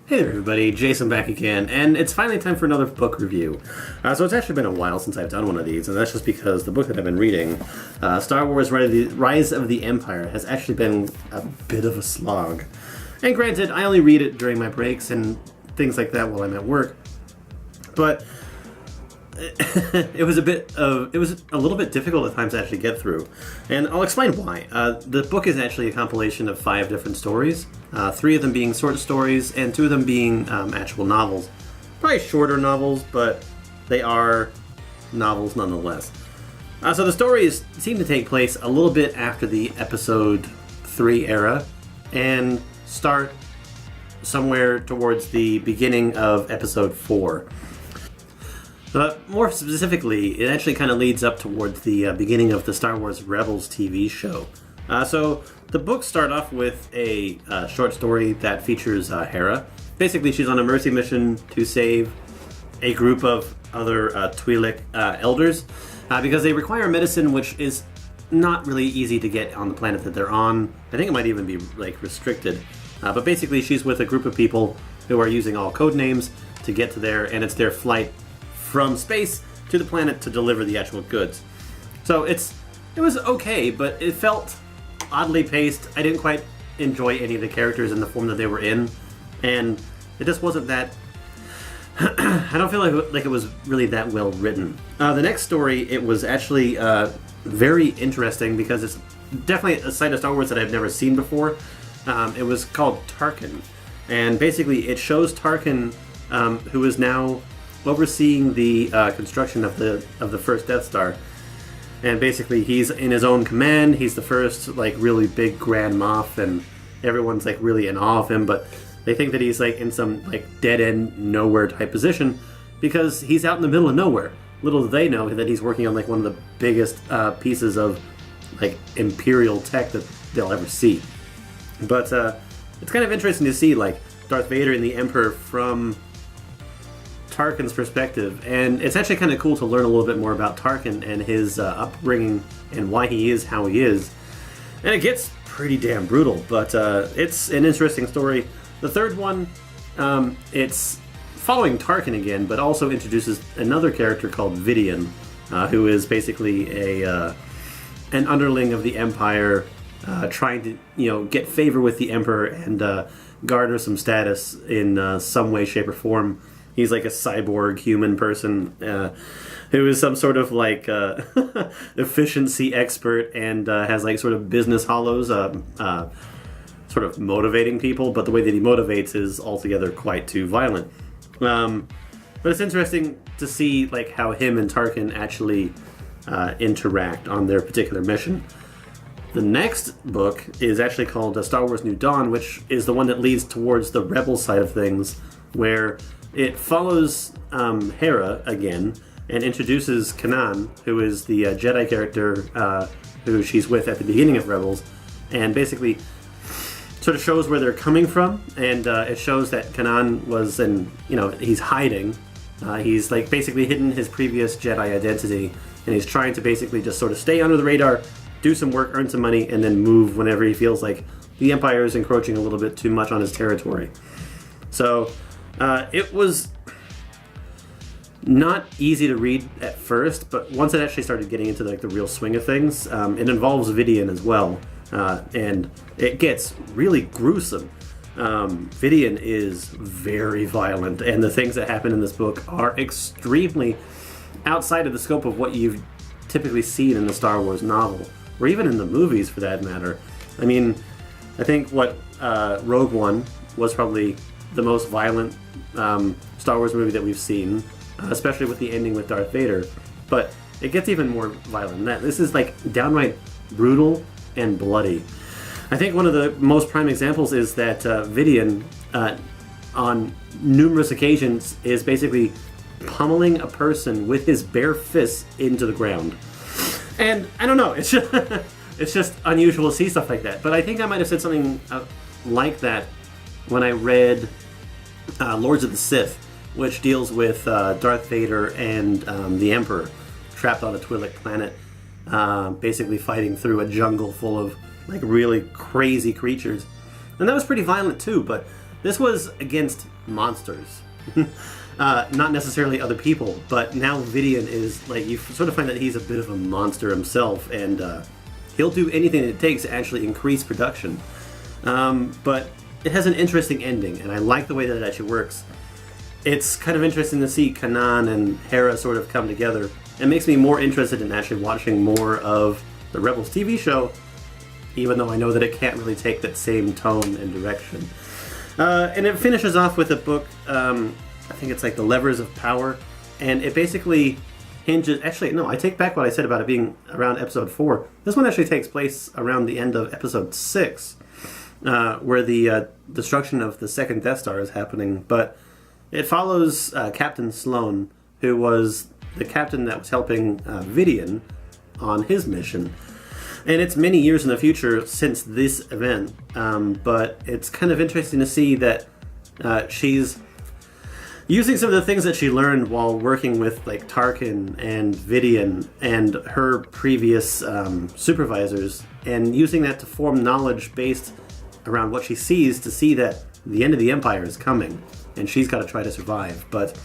Hey there everybody, Jason back again, and it's finally time for another book review. So it's actually been a while since I've done one of these, and that's just because the book that I've been reading, Star Wars Rise of the Empire, has actually been a bit of a slog. And granted, I only read it during my breaks and things like that while I'm at work, but it was a little bit difficult at times to actually get through, and I'll explain why. The book is actually a compilation of 5 different stories, 3 of them being short stories, and 2 of them being actual novels. Probably shorter novels, but they are novels nonetheless. So the stories seem to take place a little bit after the Episode 3 era, and start somewhere towards the beginning of Episode 4. But more specifically, it actually kind of leads up towards the beginning of the Star Wars Rebels TV show. So the books start off with a short story that features Hera. Basically, she's on a mercy mission to save a group of other Twi'lek elders because they require medicine which is not really easy to get on the planet that they're on. I think it might even be restricted. But basically, she's with a group of people who are using all code names to get to there, and it's their flight from space to the planet to deliver the actual goods. So it was okay, but it felt oddly paced. I didn't quite enjoy any of the characters in the form that they were in, and it just wasn't that. I don't feel like it was really that well written. The next story, it was actually very interesting because it's definitely a side of Star Wars that I've never seen before. It was called Tarkin, and basically it shows Tarkin, who is now overseeing the construction of the first Death Star, and basically he's in his own command. He's the first really big Grand Moff, and everyone's really in awe of him. But they think that he's in some dead end nowhere type position because he's out in the middle of nowhere. Little do they know that he's working on one of the biggest pieces of Imperial tech that they'll ever see. But it's kind of interesting to see Darth Vader and the Emperor from Tarkin's perspective, and it's actually kind of cool to learn a little bit more about Tarkin and his upbringing and why he is how he is. And it gets pretty damn brutal, but it's an interesting story. The third one, it's following Tarkin again, but also introduces another character called Vidian, who is basically an underling of the Empire, trying to get favor with the Emperor and garner some status in some way, shape, or form. He's like a cyborg human person who is some sort of efficiency expert and has sort of business hollows, sort of motivating people, but the way that he motivates is altogether quite too violent. But it's interesting to see how him and Tarkin actually interact on their particular mission. The next book is actually called Star Wars New Dawn, which is the one that leads towards the Rebel side of things, where it follows Hera again and introduces Kanan, who is the Jedi character who she's with at the beginning of Rebels, and basically sort of shows where they're coming from, and it shows that Kanan was he's hiding. He's basically hidden his previous Jedi identity, and he's trying to basically just sort of stay under the radar, do some work, earn some money, and then move whenever he feels like the Empire is encroaching a little bit too much on his territory. So it was not easy to read at first, but once it actually started getting into the real swing of things, it involves Vidian as well, and it gets really gruesome. Vidian is very violent, and the things that happen in this book are extremely outside of the scope of what you've typically seen in the Star Wars novel, or even in the movies for that matter. I mean, I think Rogue One was probably the most violent Star Wars movie that we've seen, especially with the ending with Darth Vader. But it gets even more violent than that. This is downright brutal and bloody. I think one of the most prime examples is that Vidian, on numerous occasions, is basically pummeling a person with his bare fists into the ground. And I don't know, it's just unusual to see stuff like that. But I think I might have said something like that when I read Lords of the Sith, which deals with Darth Vader and the Emperor trapped on a Twi'lek planet, basically fighting through a jungle full of really crazy creatures. And that was pretty violent too, but This was against monsters. Not necessarily other people, but now Vidian is, like, you sort of find that he's a bit of a monster himself, and he'll do anything it takes to actually increase production. But it has an interesting ending, and I like the way that it actually works. It's kind of interesting to see Kanan and Hera sort of come together. It makes me more interested in actually watching more of the Rebels TV show, even though I know that it can't really take that same tone and direction. And it finishes off with a book, I think it's like The Levers of Power, and it basically hinges... Actually, no, I take back what I said about it being around episode 4. This one actually takes place around the end of episode 6, where the destruction of the second Death Star is happening, but it follows Captain Sloane, who was the captain that was helping Vidian on his mission. And it's many years in the future since this event, but it's kind of interesting to see that she's using some of the things that she learned while working with like Tarkin and Vidian and her previous supervisors, and using that to form knowledge based around what she sees to see that the end of the Empire is coming, and she's got to try to survive. But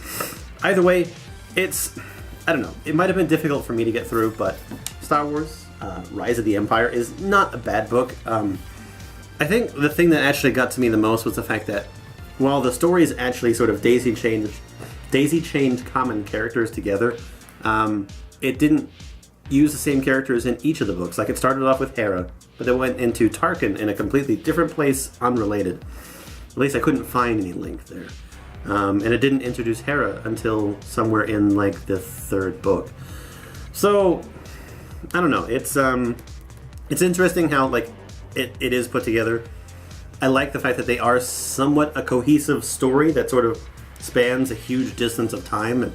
either way, it's... I don't know. It might have been difficult for me to get through, but Star Wars Rise of the Empire is not a bad book. I think the thing that actually got to me the most was the fact that while the stories actually sort of daisy-chained common characters together, it didn't use the same characters in each of the books. Like, it started off with Hera, but then went into Tarkin in a completely different place, unrelated. At least I couldn't find any link there. And it didn't introduce Hera until somewhere in, like, the 3rd book. So, I don't know. It's interesting how, like, it is put together. I like the fact that they are somewhat a cohesive story that sort of spans a huge distance of time and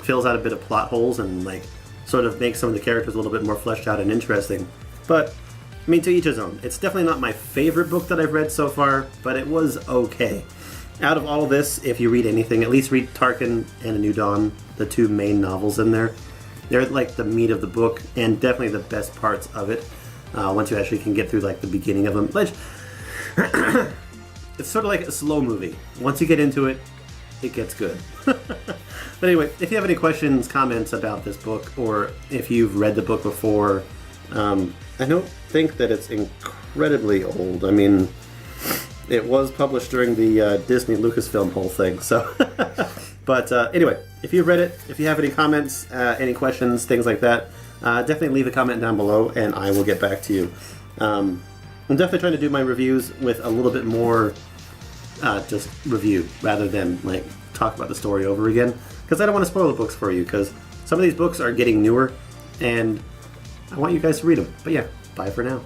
fills out a bit of plot holes and, like, sort of makes some of the characters a little bit more fleshed out and interesting. But, I mean, to each his own. It's definitely not my favorite book that I've read so far, but it was okay. Out of all of this, if you read anything, at least read Tarkin and A New Dawn, the 2 main novels in there. They're like the meat of the book, and definitely the best parts of it, once you actually can get through like the beginning of them. It's sort of like a slow movie. Once you get into it, it gets good. But anyway, if you have any questions, comments about this book, or if you've read the book before, I don't think that it's incredibly old. I mean... It was published during the Disney Lucasfilm whole thing, so... But anyway, if you've read it, if you have any comments, any questions, things like that, definitely leave a comment down below, and I will get back to you. I'm definitely trying to do my reviews with a little bit more just review, rather than like talk about the story over again, because I don't want to spoil the books for you, because some of these books are getting newer, and I want you guys to read them. But yeah, bye for now.